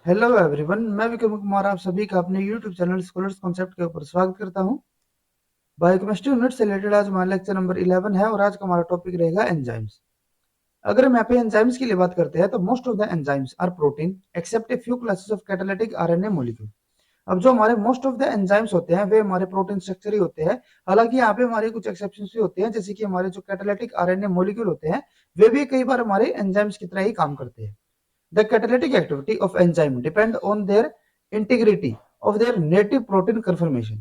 Hello everyone, मैं विक्रम कुमार आप सभी का अपने यूट्यूब चैनल स्कॉलर्स कॉन्सेप्ट के ऊपर स्वागत करता हूं। बायोकेमिस्ट्री यूनिट से रिलेटेड आज हमारा लेक्चर नंबर 11 है और आज का हमारा टॉपिक रहेगा एंजाइम्स। अगर हम यहाँ पे एंजाइम्स की लिए बात करते हैं तो most of the enzymes are protein except a few classes of catalytic RNA molecule. अब जो हमारे मोस्ट ऑफ द एंजाइम्स होते हैं वे हमारे प्रोटीन स्ट्रक्चर ही होते हैं। हालांकि यहाँ पे हमारे कुछ एक्सेप्शंस भी होते हैं, जैसे कि हमारे जो कैटालिटिक आरएनए मॉलिक्यूल होते हैं वे भी कई बार हमारे एंजाइम्स की तरह ही काम करते हैं। The catalytic activity of enzyme depend on their integrity of their native protein conformation।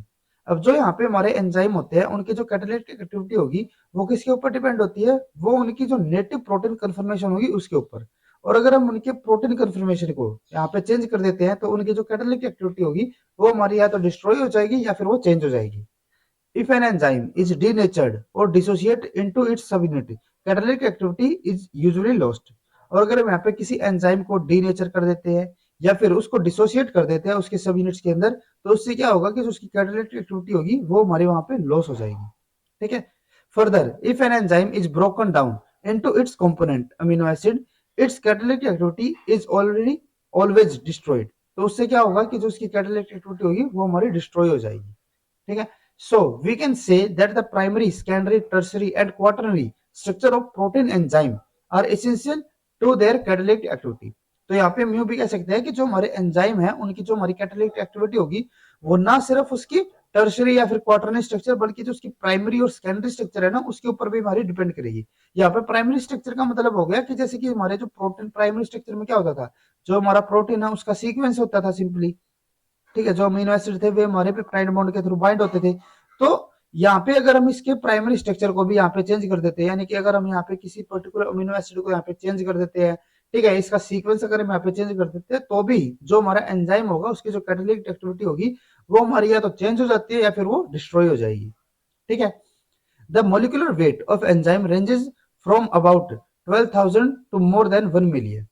अब जो यहाँ पे हमारे एंजाइम होते हैं उनकी जो कैटालिटिक एक्टिविटी होगी वो किसके ऊपर डिपेंड होती है? वो उनकी जो नेटिव प्रोटीन कन्फर्मेशन होगी उसके ऊपर। और अगर हम उनके प्रोटीन कन्फर्मेशन को यहाँ पे चेंज कर देते हैं तो उनकी जो कैटालिटिक एक्टिविटी होगी वो हमारी या तो डिस्ट्रॉय हो जाएगी या फिर वो चेंज हो जाएगी। If an enzyme is denatured or dissociate into its subunit, catalytic activity is usually lost। और अगर हम यहाँ पे किसी एंजाइम को डीनेचर कर देते हैं या फिर उसको डिसोसिएट कर देते हैं उसके सब यूनिट्स के अंदर, तो उससे क्या होगा कि जो उसकी कैटालिटिक एक्टिविटी होगी वो हमारे वहां पे लॉस हो जाएगी। ठीक है। Further, if an enzyme is broken down into its component amino acid, it's catalytic activity is already always destroyed. तो उससे क्या होगा कि जो उसकी कैटालिटिक एक्टिविटी होगी वो हमारी डिस्ट्रॉय हो जाएगी। ठीक है। So we can say that the primary, secondary, tertiary and quaternary structure of protein enzyme are essential to their catalytic activity। तो यहाँ पे हम यूं भी कह सकते हैं कि जो हमारे एंजाइम है उनकी जो हमारी कैटालिटिक एक्टिविटी होगी वो ना सिर्फ उसकी टर्शरी या फिर क्वार्टरनरी स्ट्रक्चर बल्कि जो उसकी प्राइमरी और सेकेंडरी स्ट्रक्चर है ना उसके ऊपर भी हमारी डिपेंड करेगी। यहाँ पे प्राइमरी स्ट्रक्चर का मतलब हो गया कि जैसे कि हमारे जो प्रोटीन प्राइमरी स्ट्रक्चर में क्या होता था, जो हमारा प्रोटीन है उसका सीक्वेंस होता था सिंपली। ठीक है। जो अमीनो एसिड थे वे हमारे पेप्टाइड बॉन्ड के थ्रू बाइंड होते थे। तो यहाँ पे अगर हम इसके प्राइमरी स्ट्रक्चर को भी यहाँ पे चेंज कर देते हैं, यानी कि अगर हम यहाँ पे किसी पर्टिकुलर अमीनो एसिड को यहाँ पे चेंज कर देते हैं, ठीक है, इसका सीक्वेंस अगर हम यहाँ पे चेंज कर देते हैं तो भी जो हमारा एंजाइम होगा उसकी जो कैटालिटिक एक्टिविटी होगी वो हमारी या तो चेंज हो जाती है या फिर वो डिस्ट्रॉय हो जाएगी। ठीक है। The molecular weight of enzyme ranges from about 12,000 to more than 1 million.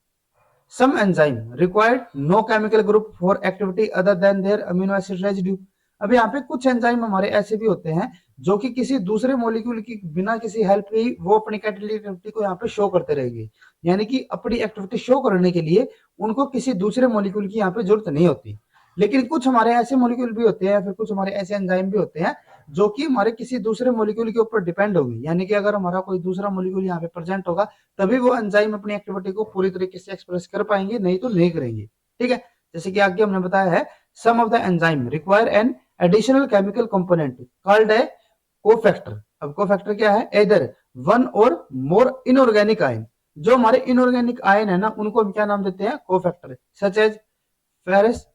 Some enzyme required no chemical group for activity other than their amino acid residue। अब यहाँ पे कुछ एंजाइम हमारे ऐसे भी होते हैं जो कि किसी दूसरे मॉलिक्यूल की बिना किसी हेल्प के ही वो अपनी कैटालिटिक एक्टिविटी को यहाँ पे शो करते रहेंगे। यानी कि अपनी एक्टिविटी शो करने के लिए उनको किसी दूसरे मॉलिक्यूल की यहाँ पे जरूरत नहीं होती। लेकिन कुछ हमारे ऐसे मॉलिक्यूल भी होते हैं या फिर कुछ हमारे ऐसे एंजाइम भी होते हैं जो कि हमारे किसी दूसरे मॉलिक्यूल के ऊपर डिपेंड होगी। यानी कि अगर हमारा कोई दूसरा मॉलिक्यूल यहाँ पे प्रेजेंट होगा तभी वो एंजाइम अपनी एक्टिविटी को पूरी तरीके से एक्सप्रेस कर पाएंगे, नहीं तो नहीं करेंगे। ठीक है। जैसे कि आगे हमने बताया है, sum of the enzyme require an additional chemical component called a cofactor. अब कोफैक्टर क्या है? एदर वन और मोर इनऑर्गेनिक आयन। जो हमारे इनऑर्गेनिक आयन है ना उनको हम क्या नाम देते हैं? Cofactor. Such as ferrous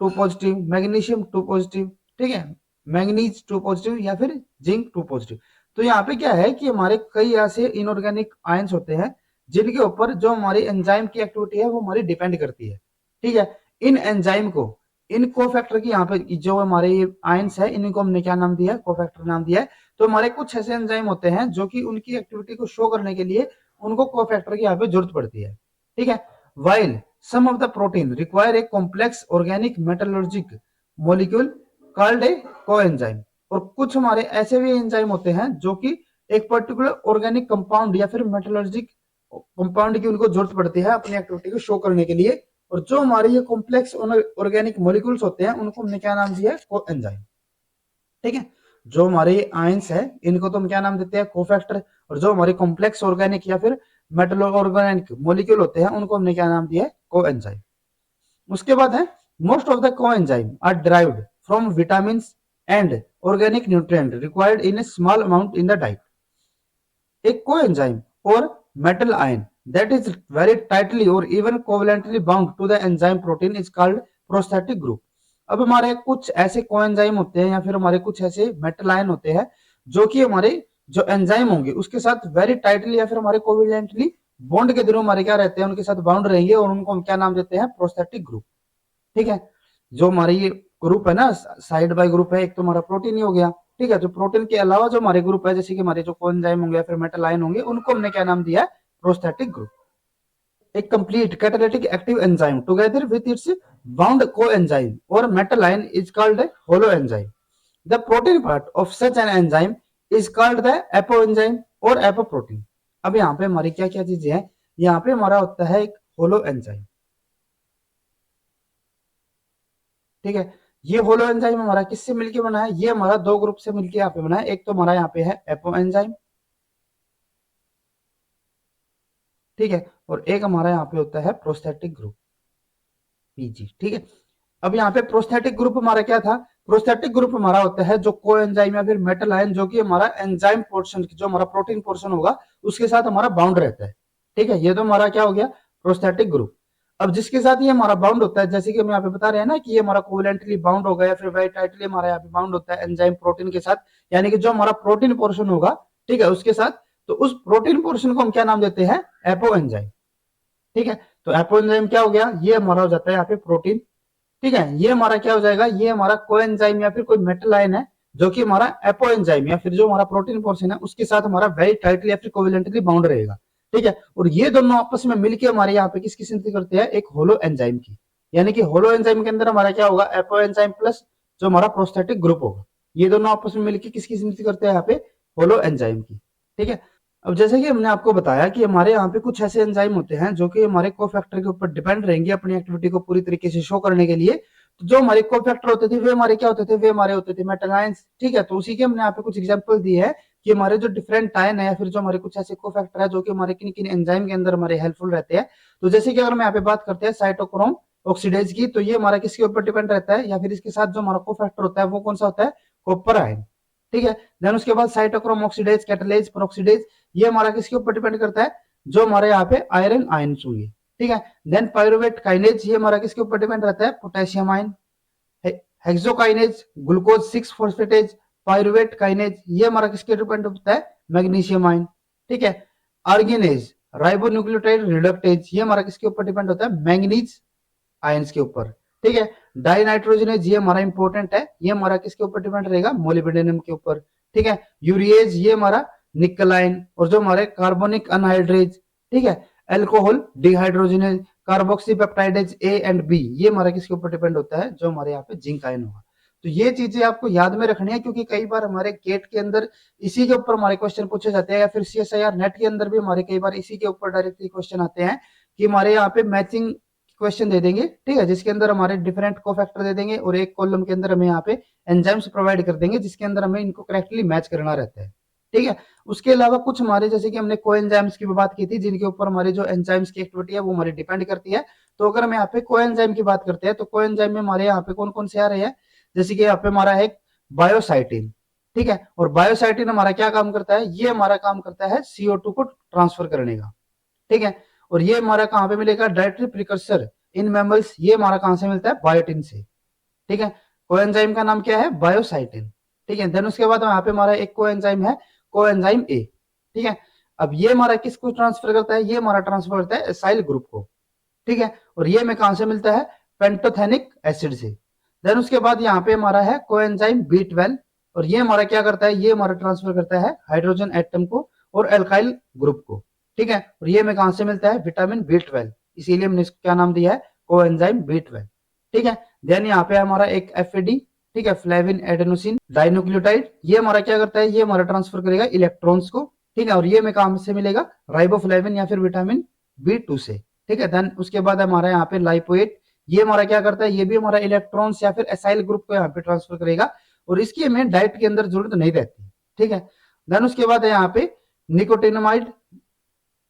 2 positive, magnesium 2 positive, ठीक है, मैंगनीज 2 पॉजिटिव या फिर जिंक 2 पॉजिटिव। तो यहाँ पे क्या है कि हमारे कई ऐसे इनऑर्गेनिक आयंस होते हैं जिनके ऊपर जो हमारी एंजाइम की एक्टिविटी है वो हमारी डिपेंड करती है। ठीक है। इन एंजाइम को, इन कोफैक्टर की यहाँ पे जो हमारे ये आयंस है इनको हमने क्या नाम दिया है? कोफैक्टर नाम दिया है। तो हमारे कुछ ऐसे एंजाइम होते हैं जो कि उनकी एक्टिविटी को शो करने के लिए उनको कोफैक्टर की यहाँ पे जरूरत पड़ती है। ठीक है। While some of the protein require a complex organic metallurgic molecule called a coenzyme। और कुछ हमारे ऐसे भी एंजाइम होते हैं जो कि एक पर्टिकुलर ऑर्गेनिक कंपाउंड या फिर मेटलर्जिक कंपाउंड की उनको जरूरत पड़ती है अपनी एक्टिविटी को शो करने के लिए। और जो हमारे ये कॉम्प्लेक्स ऑर्गेनिक मॉलिक्यूल्स होते हैं उनको हमने क्या नाम दिया है? कोएंजाइम। ठीक है। जो हमारे आयंस है इनको तो हम क्या नाम देते हैं? कोफैक्टर। और जो हमारे कॉम्प्लेक्स ऑर्गेनिक या फिर मेटल ऑर्गेनिक मॉलिक्यूल होते हैं उनको हमने क्या नाम दिया है? कोएंजाइम। उसके बाद है, most of the coenzyme are derived from vitamin and organic nutrient required in a small amount in the diet. एक कोएंजाइम और metal ion that is very tightly or even covalently bound to the enzyme protein is called prosthetic group। अब हमारे कुछ ऐसे coenzyme होते हैं या फिर हमारे कुछ ऐसे मेटल आयन होते हैं जो कि हमारे जो एंजाइम होंगे उसके साथ वेरी टाइटली या फिर हमारे कोवेलेंटली बॉन्ड के थ्रू हमारे क्या रहते हैं? उनके साथ बाउंड रहेंगे और उनको हम क्या नाम देते हैं? Prosthetic group. ठीक है। जो हमारे ये ग्रुप है ना, साइड बाय ग्रुप है, एक तो हमारा प्रोटीन ही हो गया। ठीक है। जो प्रोटीन के अलावा जो हमारे ग्रुप है जैसे कि हमारे जो कोएंजाइम होंगे या फिर मेटल आयन होंगे उनको हमने क्या नाम दिया है? Prosthetic group. A complete catalytic active enzyme together with its bound coenzyme or metal ion is called a holoenzyme। The protein part of such an enzyme is called the apoenzyme or apoprotein। अब यहाँ पे हमारी क्या क्या चीजें हैं? यहाँ पे हमारा होता है एक होलो एंजाइम। ठीक है। ये होलो एंजाइम हमारा किससे मिलके बना है, ये हमारा दो ग्रुप से मिलके यहाँ पे बना है। एक तो हमारा यहाँ पे है एपो एंजाइम, ठीक है, और एक हमारा यहाँ पे होता है प्रोस्थेटिक ग्रुप, पीजी, ठीक है। अब यहाँ पे प्रोस्थेटिक ग्रुप हमारा क्या था, प्रोस्थेटिक ग्रुप हमारा होता है जो को एंजाइम या फिर मेटल आयन, जो कि हमारा एंजाइम पोर्शन, जो हमारा प्रोटीन पोर्शन होगा उसके साथ हमारा बाउंड रहता है, ठीक है। ये तो हमारा क्या हो गया, प्रोस्थेटिक ग्रुप। अब जिसके साथ ये हमारा बाउंड होता है, जैसे कि हम यहाँ पे बता रहे हैं ना कि ये हमारा कोवेलेंटली बाउंड होगा या फिर वेरी टाइटली हमारा यहाँ पे बाउंड होता है एंजाइम प्रोटीन के साथ, यानी कि जो हमारा प्रोटीन पोर्शन होगा, ठीक है, उसके साथ, तो उस प्रोटीन पोर्शन को हम क्या नाम देते हैं, एपो एंजाइम, ठीक है। तो एपो एंजाइम क्या हो गया, ये हमारा हो जाता है यहाँ पे प्रोटीन, ठीक है। ये हमारा क्या हो जाएगा, ये हमारा कोएंजाइम या फिर कोई मेटल आयन है, जो कि हमारा एपो एंजाइम या फिर जो हमारा प्रोटीन पोर्शन है उसके साथ हमारा वेरी टाइटली या फिर कोवेलेंटली बाउंड रहेगा, ठीक है। और ये दोनों आपस में मिलकर हमारे यहाँ पे किसकी सिंथेसिस करते हैं, एक होलो एंजाइम की। यानी कि होलो एंजाइम के अंदर हमारा क्या होगा, एपो एंजाइम प्लस जो हमारा प्रोस्थेटिक ग्रुप होगा, ये दोनों आपस में मिलकर किसकी सिंथेसिस करते हैं, यहाँ पे होलो एंजाइम की, ठीक है। अब जैसे कि हमने आपको बताया कि हमारे यहाँ पे कुछ ऐसे एंजाइम होते हैं जो कि हमारे कोफैक्टर के ऊपर डिपेंड रहेंगे अपनी एक्टिविटी को पूरी तरीके से शो करने के लिए। तो जो हमारे कोफैक्टर होते थे वे हमारे क्या होते थे, वे हमारे होते थे मेटल आयंस, ठीक है। तो उसी के हमने यहाँ पे कुछ एग्जांपल दिए हैं कि हमारे जो डिफरेंट आयन है या फिर जो हमारे कुछ ऐसे कोफैक्टर है जो कि हमारे किन किन एंजाइम के अंदर हमारे हेल्पफुल रहते हैं। तो जैसे कि अगर मैं यहाँ पे बात करते हैं साइटोक्रोम ऑक्सीडेज की, तो ये हमारा किसके ऊपर डिपेंड रहता है, या फिर इसके साथ जो हमारा कोफैक्टर होता है वो कौन सा होता है, कॉपर आयन, ठीक है। देन उसके बाद साइटोक्रोम ऑक्सीडेज, कैटालेज, पेरोक्सीडेज, ये हमारा किसके ऊपर डिपेंड करता है, जो हमारे यहाँ पे आयरन आयंस होंगे, ठीक है। देन पायरुवेट काइनेज, ये हमारा किसके ऊपर डिपेंड रहता है, potassium ion. Hexokinase, glucose 6 phosphatase, pyruvate kinase, ये हमारा किसके डिपेंड होता है, मैग्नीशियम आयन, ठीक है। आर्गिनेज, राइबोन्यूक्लियोटाइड रिडक्टेज, ये हमारा किसके ऊपर डिपेंड होता है, मैंगनीज आयंस के ऊपर, ठीक है। डाइनाइट्रोजनेज, ये हमारा इंपॉर्टेंट है, ये हमारा किसके ऊपर डिपेंड रहेगा, मोलिब्डेनम के ऊपर, ठीक है। यूरिएज, ये हमारा निकल आयन, और जो हमारे कार्बोनिक अनहाइड्रेज, ठीक है। Alcohol dehydrogenase, carboxypeptidase A and B, ये हमारा किसके ऊपर डिपेंड होता है, जो हमारे यहाँ पे जिंक आयन होगा। तो ये चीजें आपको याद में रखनी है, क्योंकि कई बार हमारे गेट के अंदर इसी के ऊपर हमारे क्वेश्चन पूछे जाते हैं, या फिर सीएसआईआर नेट के अंदर भी हमारे कई बार इसी के ऊपर डायरेक्टली क्वेश्चन आते हैं कि हमारे यहाँ पे मैचिंग क्वेश्चन दे देंगे, ठीक है, जिसके अंदर हमारे डिफरेंट कोफैक्टर दे देंगे और एक कॉलम के अंदर हमें यहाँ पे एंजाइम्स प्रोवाइड कर देंगे जिसके अंदर हमें इनको करेक्टली मैच करना रहता है, ठीक है। उसके अलावा कुछ हमारे, जैसे कि हमने कोएंजाइम्स की बात की थी, जिनके ऊपर हमारी जो एंजाइम्स की एक्टिविटी है वो हमारी डिपेंड करती है। तो अगर हम यहाँ पे कोएंजाइम की बात करते हैं तो कोएंजाइम में हमारे यहाँ पे कौन कौन से आ रहे हैं, जैसे कि यहाँ पे हमारा है बायोसाइटिन, ठीक है। और बायोसाइटिन हमारा क्या काम करता है, ये हमारा काम करता है CO2 को ट्रांसफर करने का, ठीक है। और ये हमारा कहाँ पे मिलेगा, डायरेक्टली प्रिकर्सर इन मैमल्स, ये हमारा कहां से मिलता है, बायोटिन से, ठीक है। कोएंजाइम का नाम क्या है, बायोसाइटिन, ठीक है। देन उसके बाद यहाँ पे हमारा एक कोएंजाइम है, कोएंजाइम ए, ठीक है। अब ये हमारा किसको ट्रांसफर करता है, ये हमारा ट्रांसफर करता है एसाइल ग्रुप को, ठीक है। और ये हमें कहां से मिलता है, पेंटोथेनिक एसिड से। देन उसके बाद यहाँ पे हमारा है कोएंजाइम B12, और ये हमारा क्या करता है, ये हमारा ट्रांसफर करता है हाइड्रोजन एटम को और एल्काइल ग्रुप को, ठीक है। और ये हमें कहां से मिलता है, विटामिन B12, इसीलिए हमने इसको क्या नाम दिया है, कोएंजाइम B12, ठीक है। देन यहाँ पे हमारा एक FAD, ठीक है, फ्लेविन एडेनोसिन डाइन्यूक्लियोटाइड, ये हमारा क्या करता है, ये हमारा ट्रांसफर करेगा इलेक्ट्रॉन्स को, ठीक है। और ये हमें कहां से मिलेगा, राइबोफ्लेविन या फिर विटामिन B2 से, ठीक है। देन उसके बाद हमारा यहाँ पे लाइपोएट, ये हमारा क्या करता है, ये भी हमारा इलेक्ट्रॉन्स या फिर एसाइल ग्रुप को यहाँ पे ट्रांसफर करेगा, और इसकी हमें डाइट के अंदर जरूरत नहीं रहती, ठीक है। देन उसके बाद है यहाँ पे निकोटिनमाइड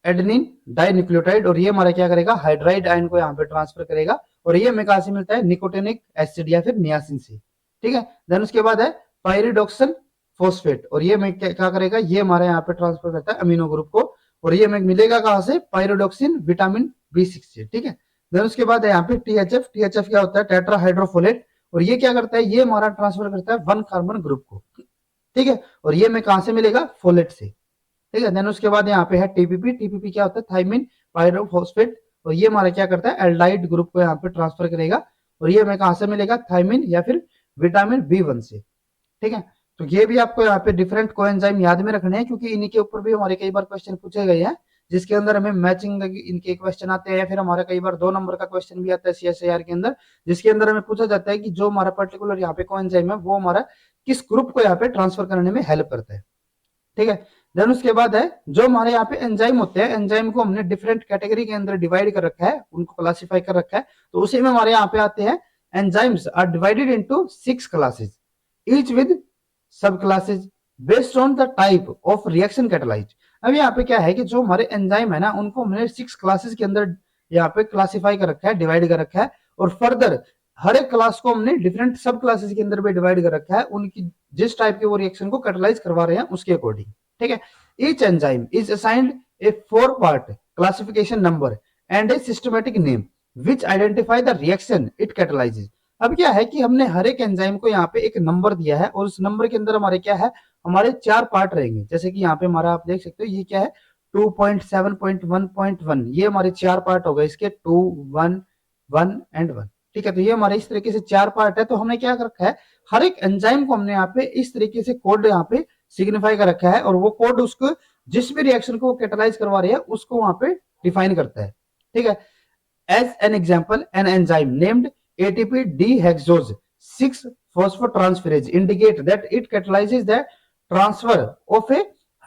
एडेनिन डाइन्यूक्लियोटाइड, और ये हमारा क्या करेगा, हाइड्राइड आयन को यहाँ पे ट्रांसफर करेगा, और ये हमें कहां से मिलता है, निकोटिनिक एसिड या फिर नियासिन से, ठीक है। देन उसके बाद है पायरिडोक्सिल फॉस्फेट, और ये हमें क्या करेगा, ये हमारे यहाँ पे ट्रांसफर करता है अमीनो ग्रुप को, और ये हमें मिलेगा कहां से, पायरिडोक्सिन विटामिन B6 से, ठीक है। देन उसके बाद है यहाँ पे THF क्या होता है, टेट्राहाइड्रोफोलेट, और ये क्या करता है, ये हमारा ट्रांसफर करता है 1 कार्बन ग्रुप को, ठीक है। और ये हमें कहां से मिलेगा, फोलेट से, ठीक है। देन उसके बाद यहाँ पे है टीपीपी क्या होता है, थाइमिन पायरोफॉस्फेट, और ये हमारा क्या करता है, एल्डाइड ग्रुप को यहाँ पे ट्रांसफर करेगा, और ये हमें कहां से मिलेगा, थाइमिन या फिर विटामिन B1 से, ठीक है। तो ये भी आपको यहाँ पे डिफरेंट कोएंजाइम याद में रखने हैं, क्योंकि इन्हीं के ऊपर भी हमारे कई बार क्वेश्चन पूछे गए हैं, जिसके अंदर हमें मैचिंग इनके क्वेश्चन आते हैं, या फिर हमारा कई बार 2 नंबर का क्वेश्चन भी आता है CSIR के अंदर, जिसके अंदर हमें पूछा जाता है कि जो हमारा पर्टिकुलर यहाँ पे कोएंजाइम है वो हमारा किस ग्रुप को यहाँ पे ट्रांसफर करने में हेल्प करता है, ठीक है। देन उसके बाद है जो हमारे यहाँ पे एंजाइम होते हैं, एंजाइम को हमने डिफरेंट कैटेगरी के अंदर डिवाइड कर रखा है, उनको क्लासिफाई कर रखा है, तो उसी में हमारे यहाँ पे आते हैं enzymes are divided into 6 classes, each with subclasses based on the type of reaction catalyzed. अब यहाँ पे क्या है कि जो हमारे एंजाइम है ना, उनको हमने 6 क्लासेस के अंदर यहाँ पे क्लासिफाई कर रखा है, डिवाइड कर रखा है, और फर्दर हर एक क्लास को हमने डिफरेंट सब क्लासेस के अंदर भी डिवाइड कर रखा है, उनकी जिस टाइप के वो रिएक्शन को कैटलाइज करवा रहे हैं उसके अकॉर्डिंग। ठीक है, each enzyme is assigned a 4 part classification number and a systematic name which identify the reaction it catalyses. अब क्या है कि हमने हर एक एंजाइम को यहाँ पे एक नंबर दिया है, और उस नंबर के अंदर हमारे क्या है, हमारे 4 पार्ट रहेंगे। जैसे कि यहाँ पे हमारा आप देख सकते हो ये क्या है, 2.7.1.1, ये हमारे 4 पार्ट हो गए इसके, 2, 1, 1 एंड 1। ठीक है, तो ये हमारे इस तरीके से 4 पार्ट है। तो हमने क्या कर रखा है, हर एक एंजाइम को हमने यहाँ पे इस तरीके से कोड यहाँ पे सिग्निफाई कर रखा है, और वो कोड उसको जिस भी रिएक्शन को कैटलाइज करवा रही है उसको वहां पे डिफाइन करता है। ठीक है, as an example an enzyme named ATP dehexose 6-phosphotransferase indicate that it catalyzes the transfer of a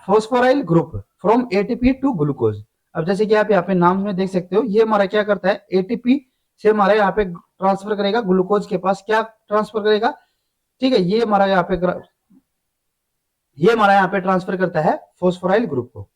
phosphoryl group from ATP to glucose। अब जैसे कि आप यहाँ पे नाम में देख सकते हो, ये हमारा क्या करता है, ATP से हमारे यहाँ पे ट्रांसफर करेगा ग्लूकोज के पास, क्या ट्रांसफर करेगा, ठीक है, ये हमारा यहाँ पे ट्रांसफर करता है फोस्फोराइल ग्रुप को।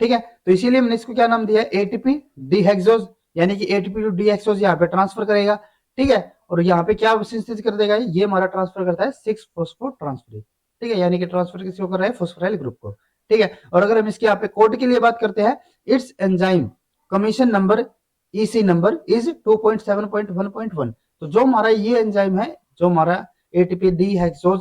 ठीक है, तो इसीलिए हमने इसको क्या नाम दिया है, ATP डीहेक्सोज, यानी कि ATP टू डीहेक्सोज यहाँ पे ट्रांसफर करेगा। ठीक है, और यहाँ पे क्या सिंथेसिस कर देगा, ये हमारा ट्रांसफर करता है 6-फॉस्फोट्रांसफरेज। ठीक है, यानी कि ट्रांसफर किसी को कर रहा है, फोस्फोराइल ग्रुप को। ठीक है, और अगर हम इसके यहाँ पे कोड के लिए बात करते हैं, it's enzyme commission number EC number is 2.7.1.1। तो जो हमारा ये एंजाइम है, जो हमारा ATP डीहेक्सोज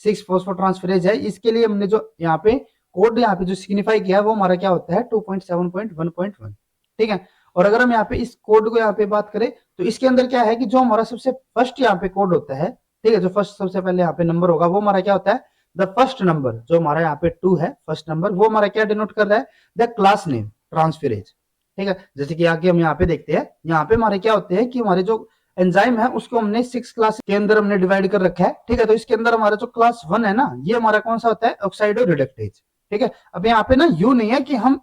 6-फॉस्फोट्रांसफरेज है, इसके लिए हमने जो यहाँ पे कोड यहाँ पे जो सिग्निफाई किया है वो हमारा क्या होता है, 2.7.1.1। ठीक है, और अगर हम यहाँ पे इस कोड को यहाँ पे बात करें तो इसके अंदर क्या है कि जो हमारा सबसे फर्स्ट यहाँ पे कोड होता है, ठीक है, जो फर्स्ट सबसे पहले यहाँ पे नंबर होगा वो हमारा क्या होता है, द फर्स्ट नंबर जो हमारा यहाँ पे 2 है, फर्स्ट नंबर, वो हमारा क्या डिनोट कर रहा है, द क्लास नेम ट्रांसफरेज। ठीक है, जैसे कि आगे हम यहाँ पे देखते हैं, यहाँ पे हमारे क्या होते हैं कि हमारे जो एंजाइम है उसको हमने 6 क्लास के अंदर हमने डिवाइड कर रखा है। ठीक है, तो इसके अंदर हमारा जो क्लास 1 है ना, ये हमारा कौन सा होता है, ऑक्साइडो रिडक्टेज। ठीक है, अब यहाँ पे ना यू नहीं है कि हम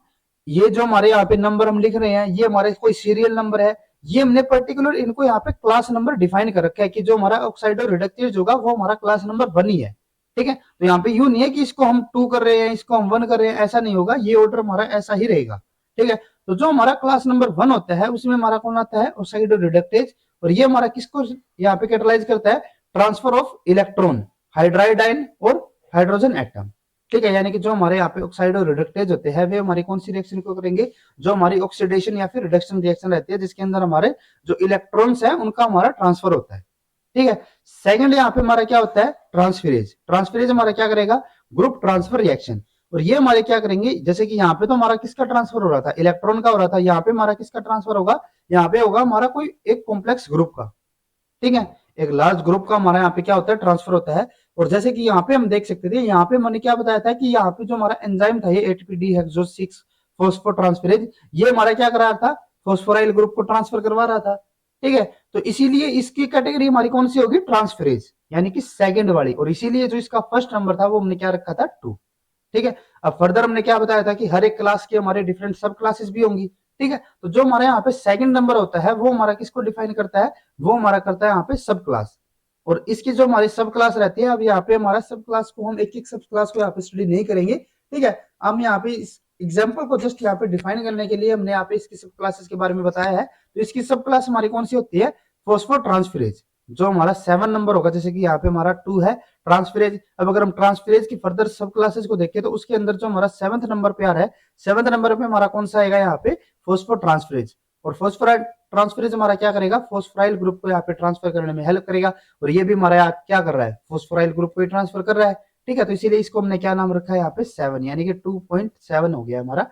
ये जो हमारे यहाँ पे नंबर हम लिख रहे हैं ये हमारे कोई सीरियल नंबर है, ये हमने पर्टिकुलर इनको यहाँ पे क्लास नंबर डिफाइन कर रखा है कि जो हमारा ऑक्साइडो रिडक्टेज होगा वो हमारा क्लास नंबर 1 ही है। ठीक है, तो यहाँ पे यू नहीं है कि इसको हम 2 कर रहे हैं, इसको हम 1 कर रहे हैं, ऐसा नहीं होगा, ये ऑर्डर हमारा ऐसा ही रहेगा। ठीक है, तो जो हमारा क्लास नंबर 1 होता है उसमें हमारा कौन आता है, ऑक्साइडो रिडक्टेज, और ये हमारा किसको यहाँ पे कैटलाइज करता है, transfer of electron, hydride ion और हाइड्रोजन एटम। ठीक है, यानी कि जो हमारे यहाँ पे ऑक्साइडो रिडक्टेज होते हैं वे हमारी कौन सी रिएक्शन को करेंगे, जो हमारी ऑक्सीडेशन या फिर रिडक्शन रिएक्शन रहती है जिसके अंदर हमारे जो इलेक्ट्रॉन्स हैं उनका हमारा ट्रांसफर होता है। ठीक है, सेकंड यहाँ पे हमारा क्या होता है, ट्रांसफरेज। ट्रांसफरेज हमारा क्या करेगा, ग्रुप ट्रांसफर रिएक्शन, और ये हमारे क्या करेंगे, जैसे कि यहाँ पे तो हमारा किसका ट्रांसफर हो रहा था, इलेक्ट्रॉन का हो रहा था, यहाँ पे हमारा किसका ट्रांसफर होगा, यहाँ पे होगा हमारा कोई एक कॉम्प्लेक्स ग्रुप का। ठीक है, एक लार्ज ग्रुप का हमारा यहाँ पे क्या होता है, ट्रांसफर होता है। और जैसे कि यहाँ पे हम देख सकते थे, यहाँ पे मैंने क्या बताया था कि यहाँ पे जो हमारा एंजाइम था, ये ATP डीहेक्सोज 6-फॉस्फोट्रांसफरेज, ये हमारा क्या कर रहा था, फोस्फोराइल ग्रुप को ट्रांसफर करवा रहा था। ठीक है, तो इसीलिए इसकी कैटेगरी हमारी कौन सी होगी, ट्रांसफरेज, यानी कि सेकंड वाली, और इसीलिए जो इसका फर्स्ट नंबर था वो हमने क्या रखा था, 2। ठीक है, अब फर्दर हमने क्या बताया था कि हर एक क्लास के हमारे डिफरेंट सब क्लासेस भी होंगी। ठीक है, तो जो हमारे यहाँ पे सेकंड नंबर होता है वो हमारा किसको डिफाइन करता है, वो हमारा करता है यहाँ पे सब क्लास, और इसकी जो हमारी सब क्लास रहती है, अब यहाँ पे हमारा सब क्लास को हम एक एक सब क्लास को यहाँ पे स्टडी नहीं करेंगे। ठीक है, हम यहाँ पे इस एग्जाम्पल को जस्ट यहाँ पे डिफाइन करने के लिए हमने यहाँ पे इसकी सब क्लासेस के बारे में बताया है। तो इसकी सब क्लास हमारी कौन सी होती है, फोस्फोट्रांसफरेज, जो हमारा 7 नंबर होगा, जैसे कि यहाँ पे हमारा 2 है ट्रांसफरेज। अब अगर हम ट्रांसफरेज की फर्दर सब क्लासेस को देखें तो उसके अंदर जो हमारा 7th नंबर पे आ रहा है, 7th नंबर पे हमारा कौन सा आएगा, यहाँ पे फोस्फोट्रांसफरेज। और फोस्फोराइल ट्रांसफरेज हमारा क्या करेगा, फोस्फोराइल ग्रुप को यहाँ पे ट्रांसफर करने में हेल्प करेगा, और ये भी हमारा यहाँ क्या कर रहा है, फोस्फोराइल ग्रुप को ट्रांसफर कर रहा है। ठीक है, तो इसीलिए इसको हमने क्या नाम रखा है यहाँ पे 7, यानी कि 2.7 हो गया हमारा।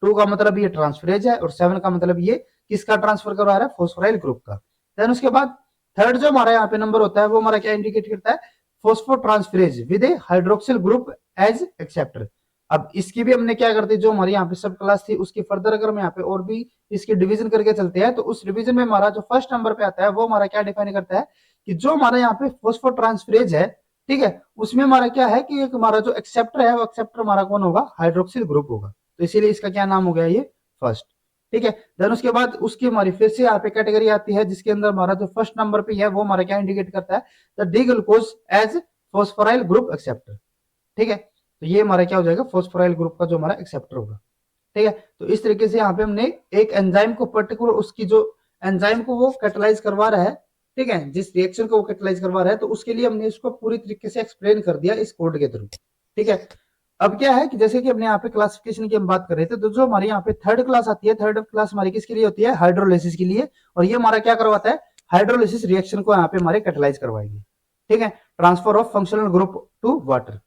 2 का मतलब ये ट्रांसफरेज है और 7 का मतलब ये किसका ट्रांसफर करवा रहा है, फोस्फोराइल ग्रुप का। देन उसके बाद थर्ड जो हमारा यहाँ पे नंबर होता है वो हमारा क्या इंडिकेट करता है, phosphotransferase with a hydroxyl group as acceptor. अब इसकी भी हमने क्या करते, जो हमारी यहाँ पे सब क्लास थी उसकी फर्दर अगर हम यहाँ पे और भी इसकी डिवीजन करके चलते हैं तो उस डिवीजन में हमारा जो फर्स्ट नंबर पे आता है वो हमारा क्या डिफाइन करता है कि जो हमारा यहाँ पे फोस्फोट्रांसफरेज है, ठीक है, उसमें हमारा क्या है कि एक हमारा जो एक्सेप्टर है वो एक्सेप्टर हमारा कौन होगा, हाइड्रोक्सिल ग्रुप होगा। तो इसीलिए इसका क्या नाम हो गया, ये फर्स्ट। ठीक है। देन उसके बाद उसकी हमारी फिर से यहाँ पे कैटेगरी आती है जिसके अंदर हमारा जो फर्स्ट नंबर पे है वो हमारा क्या इंडिकेट करता है, the D glucose as phosphoryl group acceptor. ठीक है, तो ये हमारा क्या हो जाएगा, फॉस्फोराइल ग्रुप का जो हमारा एक्सेप्टर होगा। ठीक है, तो इस तरीके से यहाँ पे हमने एक एंजाइम को पर्टिकुलर उसकी जो एंजाइम को वो कैटलाइज करवा रहा है, ठीक है, जिस रिएक्शन को वो कैटलाइज करवा रहा है, तो उसके लिए हमने इसको पूरी तरीके से एक्सप्लेन कर दिया इस कोड के थ्रू। ठीक है, अब क्या है कि जैसे कि हमने यहाँ पे क्लासिफिकेशन की हम बात कर रहे थे, तो जो हमारे यहाँ पे थर्ड क्लास आती है, थर्ड क्लास हमारी किसके लिए होती है, हाइड्रोलिसिस के लिए, और ये हमारा क्या करवाता है, हाइड्रोलिसिस रिएक्शन को यहाँ पे हमारे कैटलाइज करवाएंगे। ठीक है, transfer of functional group to water.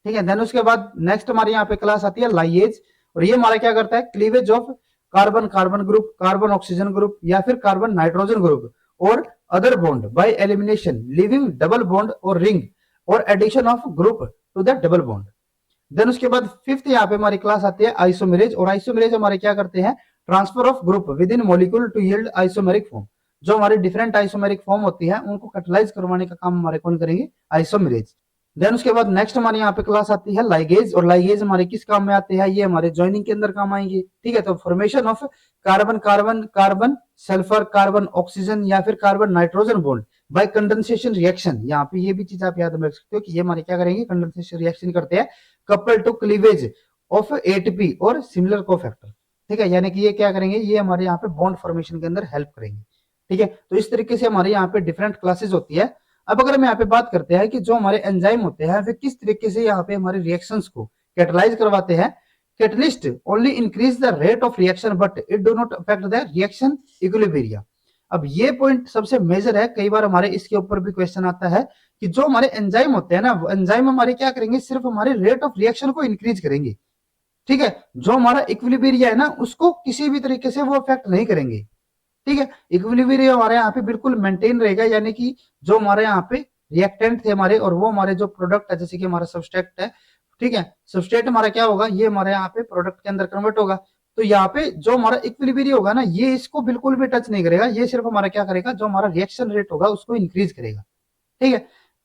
ठीक है, देन उसके बाद नेक्स्ट हमारे यहाँ पे क्लास आती है लाइएज, और ये हमारा क्या करता है, cleavage of carbon carbon group, carbon oxygen group, या फिर कार्बन नाइट्रोजन ग्रुप और other bond by elimination, leaving double bond और रिंग और addition of group to the double bond. Then उसके बाद फिफ्थ यहाँ पे हमारी क्लास आती है आइसोमेरेज, और आइसोमेरेज हमारे क्या करते हैं, transfer of group within molecule to yield isomeric form. जो हमारी डिफरेंट आइसोमेरिक फॉर्म होती है उनको कैटलाइज करवाने का काम हमारे कौन करेंगे, आइसोमेरेज। देन उसके बाद नेक्स्ट हमारे यहाँ पे क्लास आती है लाइगेज, और लाइगेज हमारे किस काम में आते हैं, ये हमारे ज्वाइनिंग के अंदर काम आएंगे। ठीक है, तो formation of carbon carbon carbon sulphur carbon oxygen या फिर carbon nitrogen bond by condensation reaction. यहाँ पे ये भी चीज आप याद रख सकते हो कि ये हमारे क्या करेंगे, कंडेंसेशन रिएक्शन करते हैं couple to cleavage of ATP और सिमिलर कोफैक्टर। ठीक है, यानी कि ये क्या करेंगे, ये हमारे यहाँ पे बॉन्ड फॉर्मेशन के अंदर हेल्प करेंगे। ठीक है, तो इस तरीके से हमारे यहाँ पे डिफरेंट क्लासेस होती है। अब अगर हम यहाँ पे बात करते हैं कि जो हमारे एंजाइम होते हैं वे किस तरीके से यहाँ पे हमारे रिएक्शंस को कैटलाइज करवाते हैं। Catalyst only increase the rate of reaction but it do not affect the reaction equilibrium. अब ये पॉइंट सबसे मेजर है, कई बार हमारे इसके ऊपर भी क्वेश्चन आता है कि जो हमारे एंजाइम होते हैं ना, वो एंजाइम हमारे क्या करेंगे, सिर्फ हमारे रेट ऑफ रिएक्शन को इंक्रीज करेंगे। ठीक है, जो हमारा इक्विलिब्रियम है ना उसको किसी भी तरीके से वो अफेक्ट नहीं करेंगे। ठीक है, इक्विलिब्रियम हमारे यहाँ पे बिल्कुल मेंटेन रहेगा, यानी कि जो हमारे यहाँ पे रिएक्टेंट थे हमारे और वो हमारे जो प्रोडक्ट है जैसे कि हमारा सबस्ट्रेट है, ठीक है, सबस्ट्रेट हमारा क्या होगा, ये हमारे यहाँ पे प्रोडक्ट के अंदर कन्वर्ट होगा। तो यहाँ पे जो हमारा इक्विलिब्रियम होगा ना, ये इसको बिल्कुल भी टच नहीं करेगा, ये सिर्फ हमारा क्या करेगा, जो हमारा रिएक्शन रेट होगा उसको इंक्रीज करेगा। ठीक है,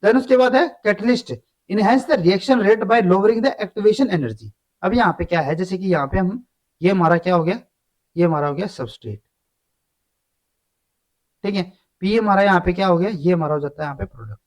देन उसके बाद है catalyst enhance the reaction rate by lowering the activation energy. अब यहाँ पे क्या है, जैसे कि यहाँ पे हम, ये हमारा क्या हो गया, ये हमारा हो गया सबस्ट्रेट। ठीक है, पी हमारा यहाँ पे क्या हो गया, ये हमारा हो जाता है यहाँ पे प्रोडक्ट।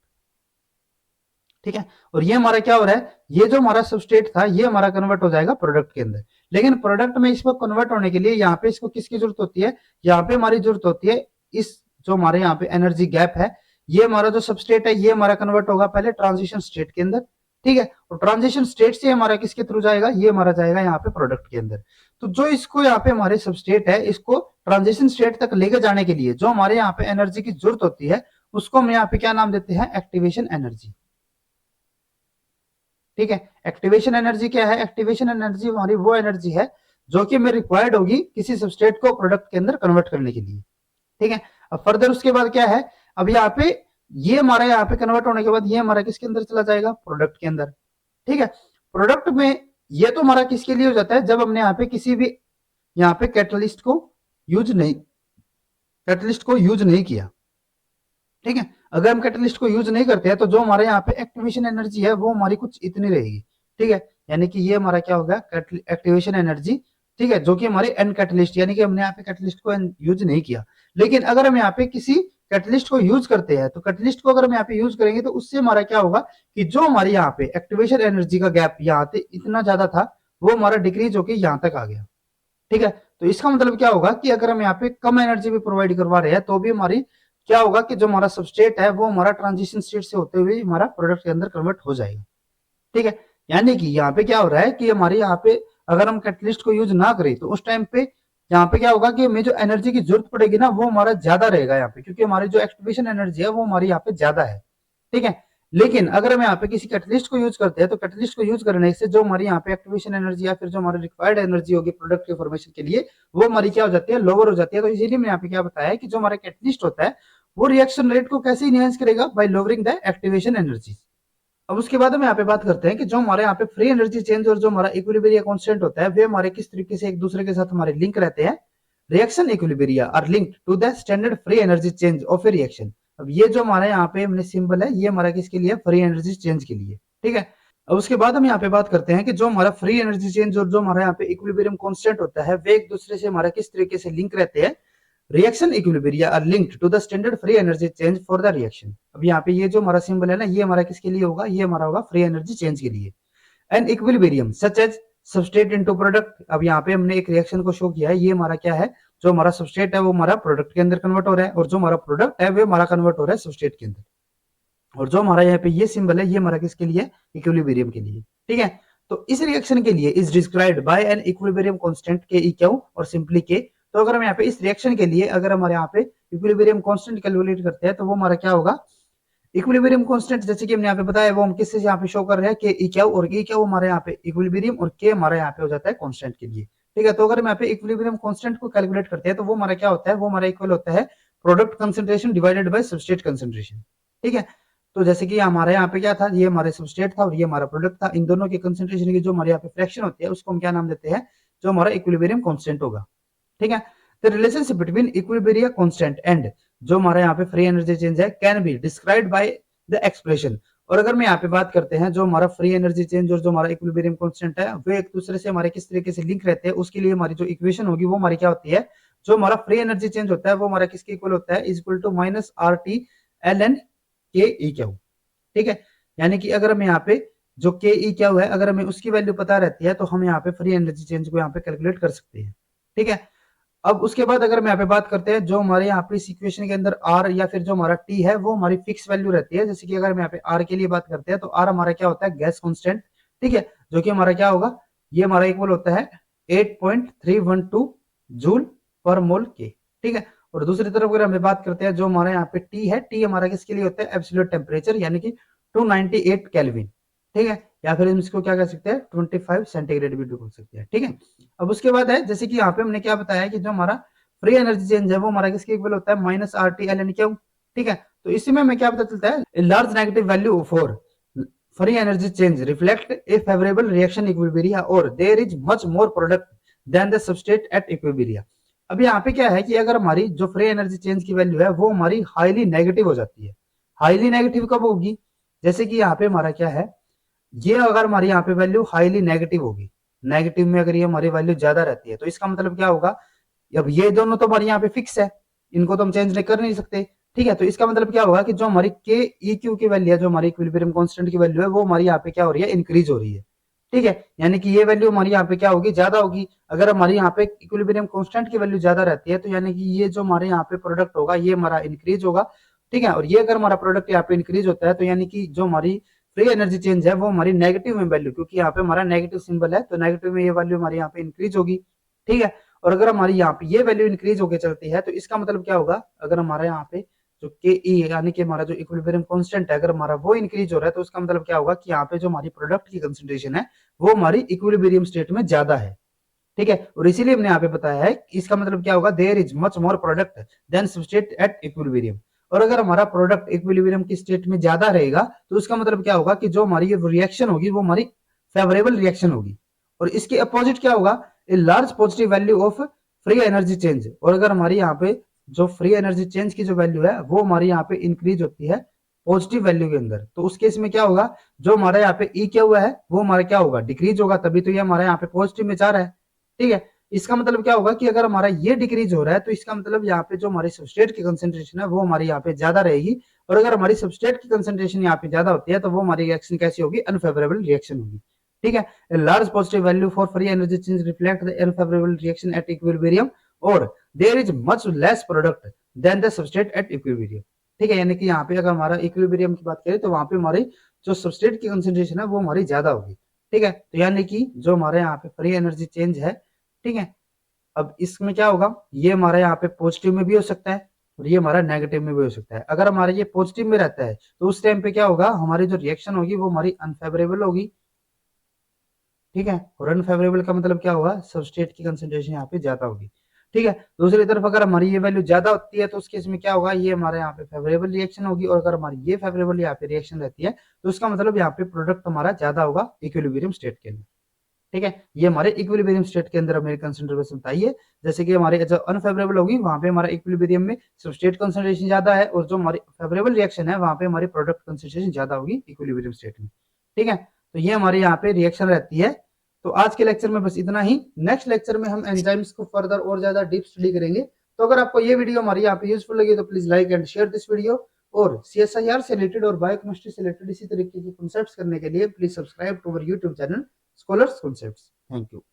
ठीक है, और ये हमारा क्या हो रहा है, ये जो हमारा सबस्ट्रेट था ये हमारा कन्वर्ट हो जाएगा प्रोडक्ट के अंदर। लेकिन प्रोडक्ट में इसको कन्वर्ट होने के लिए यहाँ पे इसको किसकी जरूरत होती है, यहाँ पे हमारी जरूरत होती है इस जो हमारे यहाँ पे एनर्जी गैप है, ये हमारा जो सबस्ट्रेट है ये हमारा कन्वर्ट होगा पहले ट्रांजिशन स्टेट के अंदर। ठीक है, और ट्रांजिशन स्टेट से हमारा किसके थ्रू जाएगा, ये हमारा जाएगा यहाँ पे प्रोडक्ट के अंदर। तो जो इसको यहाँ पे हमारे सबस्ट्रेट है इसको ट्रांजिशन स्टेट तक लेकर जाने के लिए जो हमारे यहाँ पे एनर्जी की जरूरत होती है उसको हम यहाँ पे क्या नाम देते हैं, एक्टिवेशन एनर्जी। ठीक है, एक्टिवेशन एनर्जी क्या है, एक्टिवेशन एनर्जी हमारी वो एनर्जी है जो कि हमें रिक्वायर्ड होगी किसी सबस्ट्रेट को प्रोडक्ट के अंदर कन्वर्ट करने के लिए। ठीक है, अब फर्दर उसके बाद क्या है, अब यहाँ पे ये हमारा यहाँ पे कन्वर्ट होने के बाद ये हमारा किसके अंदर चला जाएगा, प्रोडक्ट के अंदर। ठीक है, प्रोडक्ट में ये तो हमारा किसके लिए हो जाता है, जब हमने यहाँ पे किसी भी यहाँ पे कैटलिस्ट को यूज नहीं किया। ठीक है, अगर हम कैटलिस्ट को यूज नहीं करते हैं तो जो हमारे यहाँ पे एक्टिवेशन एनर्जी है वो हमारी कुछ इतनी रहेगी। ठीक है, यानी कि ये हमारा क्या होगा, एक्टिवेशन एनर्जी। ठीक है, जो कि हमारे एन कैटलिस्ट, यानी कि हमने यहाँ पे कैटलिस्ट को यूज नहीं किया। लेकिन अगर हम यहाँ पे किसी कैटलिस्ट को यूज करते हैं तो कैटलिस्ट को अगर हम यहाँ पे यूज करेंगे तो उससे हमारा क्या होगा कि जो हमारे यहाँ पे एक्टिवेशन एनर्जी का गैप यहाँ पे इतना ज्यादा था वो हमारा डिक्रीज होकर यहाँ तक आ गया। ठीक है, तो इसका मतलब क्या होगा कि अगर हम यहाँ पे कम एनर्जी भी प्रोवाइड करवा रहे हैं तो भी हमारी क्या होगा कि जो हमारा सबस्ट्रेट है वो हमारा ट्रांजिशन स्टेट से होते हुए हमारा प्रोडक्ट के अंदर कन्वर्ट हो जाएगा। ठीक है, यानी कि यहाँ पे क्या हो रहा है कि हमारे यहाँ पे अगर हम कैटलिस्ट को यूज ना करें तो उस टाइम पे यहाँ पे क्या होगा कि हमें जो एनर्जी की जरूरत पड़ेगी ना वो हमारा ज्यादा रहेगा यहाँ पे, क्योंकि हमारी जो एक्टिवेशन एनर्जी है वो हमारी यहाँ पे ज्यादा है। ठीक है, लेकिन अगर हम यहाँ पे किसी कैटलिस्ट को यूज करते हैं तो कैटलिस्ट को यूज करने से जो हमारी यहाँ पे एक्टिवेशन एनर्जी या फिर जो हमारी रिक्वायर्ड एनर्जी होगी प्रोडक्ट के फॉर्मेशन के लिए वो हमारी क्या हो जाती है, लोअर हो जाती है। तो इसीलिए मैं यहाँ पे क्या बताया है कि जो हमारा कैटलिस्ट होता है वो रिएक्शन रेट को कैसे इनहेंस करेगा, bye lowering the activation energy. अब उसके बाद हम यहाँ पे बात करते हैं कि जो हमारे यहाँ पे फ्री एनर्जी चेंज और जो हमारा इक्विलिब्रियम कांस्टेंट होता है वे हमारे किस तरीके से एक दूसरे के साथ हमारे लिंक रहते हैं। Reaction equilibrium are linked to the standard free energy change of a reaction. अब ये जो हमारे यहाँ पे हमने सिंबल है ये हमारा किसके लिए, फ्री एनर्जी चेंज के लिए। ठीक है, अब उसके बाद हम यहाँ पे बात करते हैं कि जो हमारा फ्री एनर्जी चेंज और जो हमारा यहाँ पे इक्विलिब्रियम कांस्टेंट होता है वे एक दूसरे से हमारा किस तरीके से लिंक रहते हैं। Reaction equilibria are linked to the standard free energy change for the reaction. अब यहाँ पे ये जो हमारा सिंबल है ना, ये हमारा किसके लिए होगा, ये हमारा होगा फ्री एनर्जी चेंज के लिए। And equilibrium such as substrate into product. अब यहाँ पे हमने एक रिएक्शन को शो किया है, ये हमारा क्या है, जो हमारा सबस्ट्रेट है वो हमारा प्रोडक्ट के अंदर कन्वर्ट हो रहा है और जो हमारा प्रोडक्ट है वो हमारा कन्वर्ट हो रहा है सबस्ट्रेट के अंदर। और जो हमारा यहाँ पे ये सिंबल है, ये हमारा किसके लिए, इक्विलिब्रियम के लिए। ठीक है, तो इस रिएक्शन के लिए is described bye an equilibrium constant के क्यू और सिंपली के। तो अगर हम यहाँ पे इस रिएक्शन के लिए अगर हमारे यहाँ पे इक्विलिब्रियम कांस्टेंट कैलकुलेट करते हैं तो वो हमारा क्या होगा, इक्विलिब्रियम कांस्टेंट जैसे कि हमने यहाँ पे बताया वो हम किससे यहाँ पे शो कर रहे हैं, के ई क्यू, और ई क्यू हमारे यहाँ पे इक्विलिब्रियम और के हमारे यहाँ पे हो जाता है कांस्टेंट के लिए। ठीक है, तो अगर हम यहाँ पे इक्विलिब्रियम कांस्टेंट को कैलकुलेट करते हैं तो वो हमारा क्या होता है, वो हमारा इक्वल होता है product concentration divided by substrate concentration. ठीक है, तो जैसे कि हमारे यहाँ पे क्या था, ये हमारे सबस्ट्रेट था और ये हमारा प्रोडक्ट था, इन दोनों की कंसंट्रेशन की जो हमारे यहाँ पे फ्रैक्शन होती है उसको हम क्या नाम देते हैं, जो हमारा इक्विलिब्रियम कांस्टेंट होगा। ठीक है, the relationship between equilibrium constant and जो हमारे यहाँ पे फ्री एनर्जी चेंज है can be described by the expression. और अगर मैं यहाँ पे बात करते हैं जो हमारा फ्री एनर्जी चेंज और जो हमारा इक्विलिब्रियम कांस्टेंट है वे एक दूसरे से हमारे किस तरीके से लिंक रहते हैं, उसके लिए हमारी जो इक्वेशन होगी वो हमारी क्या होती है, जो हमारा फ्री एनर्जी चेंज होता है वो हमारा किसके इक्वल होता है, is equal to minus R T L N K E Q. ठीक है, यानी कि अगर हम यहाँ पे जो के ई क्यू है अगर हमें उसकी वैल्यू पता रहती है तो हम यहाँ पे फ्री एनर्जी चेंज को यहाँ पे कैलकुलेट कर सकते हैं। ठीक है, अब उसके बाद अगर हम यहाँ पे बात करते हैं जो हमारे यहाँ पे इस इक्वेशन के अंदर आर या फिर जो हमारा टी है वो हमारी फिक्स वैल्यू रहती है। जैसे कि अगर हम यहाँ पे आर के लिए बात करते हैं तो आर हमारा क्या होता है, गैस कांस्टेंट। ठीक है, जो कि हमारा क्या होगा, ये हमारा इक्वल होता है 8.312 जूल पर मोल के। ठीक है, और दूसरी तरफ अगर हमें बात करते हैं जो हमारे यहाँ पे टी है, टी हमारा किसके लिए होता है, एब्सोल्यूट टेम्परेचर यानी कि 298 केल्विन। ठीक है, या फिर हम इसको क्या कर सकते हैं, 25 सेंटीग्रेड भी बोल सकते हैं। ठीक है, अब उसके बाद है जैसे कि यहाँ पे हमने क्या बताया कि जो हमारा फ्री एनर्जी चेंज है वो हमारा किसके इक्वल होता है, minus R T L N Q. ठीक है, तो इसी में हमें क्या पता चलता है, large negative value for free energy change reflect a favourable reaction equilibria और there is much more product than the substrate at equilibria. अब यहाँ पे क्या है कि अगर हमारी जो फ्री एनर्जी चेंज की वैल्यू है वो हमारी हाईली नेगेटिव हो जाती है। हाईली नेगेटिव कब होगी, जैसे कि यहाँ पे हमारा क्या है, ये अगर हमारी यहाँ पे वैल्यू हाईली नेगेटिव होगी, नेगेटिव में अगर ये हमारी वैल्यू ज्यादा रहती है तो इसका मतलब क्या होगा, अब ये दोनों तो हमारे यहाँ पे फिक्स है, इनको तो हम चेंज नहीं कर नहीं सकते। ठीक है, तो इसका मतलब क्या होगा कि जो हमारी के ई क्यू की वैल्यू है, जो हमारी इक्विलिब्रियम कांस्टेंट की वैल्यू है वो हमारी यहाँ पे क्या हो रही है, इंक्रीज हो रही है। ठीक है, यानी कि ये वैल्यू हमारी यहाँ पे क्या होगी, ज्यादा होगी। अगर हमारी यहाँ पे इक्विलिब्रियम कांस्टेंट की वैल्यू ज्यादा रहती है तो यानी कि ये जो हमारे यहाँ पे प्रोडक्ट होगा ये हमारा इंक्रीज होगा। ठीक है, और ये अगर हमारा प्रोडक्ट यहाँ पे इंक्रीज होता है तो यानी कि जो हमारी फ्री एनर्जी चेंज है वो हमारी नेगेटिव में वैल्यू, क्योंकि यहाँ पे हमारा नेगेटिव सिंबल है तो नेगेटिव में ये वैल्यू हमारी यहाँ पे इंक्रीज होगी। ठीक है, और अगर हमारी यहाँ पे ये वैल्यू इंक्रीज होकर चलती है तो इसका मतलब क्या होगा, अगर हमारे यहाँ पे जो के ई यानी कि हमारा जो इक्विलिब्रियम कांस्टेंट है अगर हमारा वो इंक्रीज हो रहा है तो उसका मतलब क्या होगा कि यहाँ पे जो हमारी प्रोडक्ट की कंसंट्रेशन है वो हमारी इक्विलिब्रियम स्टेट में ज्यादा है। ठीक है, और इसीलिए हमने यहाँ पे बताया है इसका मतलब क्या होगा, there is much more product than substrate at equilibrium. और अगर हमारा प्रोडक्ट इक्विलिब्रियम की स्टेट में ज्यादा रहेगा तो उसका मतलब क्या होगा कि जो हमारी ये रिएक्शन होगी वो हमारी फेवरेबल रिएक्शन होगी। और इसके अपोजिट क्या होगा, a large positive value of free energy change. और अगर हमारी यहाँ पे जो फ्री एनर्जी चेंज की जो वैल्यू है वो हमारी यहाँ पे इंक्रीज होती है पॉजिटिव वैल्यू के अंदर, तो उस केस में क्या होगा, जो हमारा यहाँ पे ई क्या हुआ है वो हमारा क्या होगा, डिक्रीज होगा, तभी तो ये हमारा यहाँ पे पॉजिटिव में जा रहा है। ठीक है, इसका मतलब क्या होगा कि अगर हमारा ये डिक्रीज हो रहा है तो इसका मतलब यहाँ पे जो हमारी सबस्ट्रेट की कंसंट्रेशन है वो हमारी यहाँ पे ज्यादा रहेगी। और अगर हमारी सबस्ट्रेट की कंसंट्रेशन यहाँ पे ज्यादा होती है तो वो हमारी रिएक्शन कैसी होगी, अनफेवरेबल रिएक्शन होगी। ठीक है, large positive value for free energy change reflect the unfavourable reaction at equilibrium और there is much less product than the substrate at equilibrium. ठीक है, यानी कि यहाँ पे अगर हमारा इक्विलिब्रियम की बात करें तो वहां पे हमारी जो सबस्ट्रेट की कंसंट्रेशन है वो हमारी ज्यादा होगी। ठीक है, तो यानी कि जो हमारे यहाँ पे फ्री एनर्जी चेंज है, ठीक है, अब इसमें क्या होगा, ये हमारा यहाँ पे पॉजिटिव में भी हो सकता है और ये हमारा नेगेटिव में भी हो सकता है। अगर हमारा ये पॉजिटिव में रहता है तो उस टाइम पे क्या होगा, हमारी जो रिएक्शन होगी वो हमारी अनफेवरेबल होगी। ठीक है, और अनफेवरेबल का मतलब क्या होगा, सबस्ट्रेट की कंसंट्रेशन यहाँ पे ज्यादा होगी। ठीक है, दूसरी तरफ अगर हमारी ये वैल्यू ज्यादा होती है तो उस केस में क्या होगा, ये हमारे यहाँ पे फेवरेबल रिएक्शन होगी। और अगर हमारी ये फेवरेबल यहाँ पे रिएक्शन रहती है तो उसका मतलब यहाँ पे प्रोडक्ट हमारा ज्यादा होगा इक्विलिब्रियम स्टेट के अंदर। ठीक है, ये हमारे इक्विलिब्रियम स्टेट के अंदर हमें कंसंट्रेशन बताइए। जैसे कि हमारे जो अनफेवरेबल होगी वहां पे हमारा इक्विलिब्रियम में सबस्ट्रेट कंसंट्रेशन ज्यादा है और जो हमारी फेवरेबल रिएक्शन है वहां पे हमारी प्रोडक्ट कंसंट्रेशन ज्यादा होगी इक्विलिब्रियम स्टेट में। ठीक है, तो ये हमारे यहाँ पे रिएक्शन रहती है। तो आज के लेक्चर में बस इतना ही। नेक्स्ट लेक्चर में हम एंजाइम्स को फर्दर और ज्यादा डीप स्टडी करेंगे। तो अगर आपको ये वीडियो हमारी यहाँ पे यूजफुल लगी तो please like and share this video, और CSIR से रिलेटेड और बायोकेमिस्ट्री से रिलेटेड इसी तरीके के कॉन्सेप्ट्स करने के लिए please subscribe to our YouTube channel Scholars Concepts. Thank you.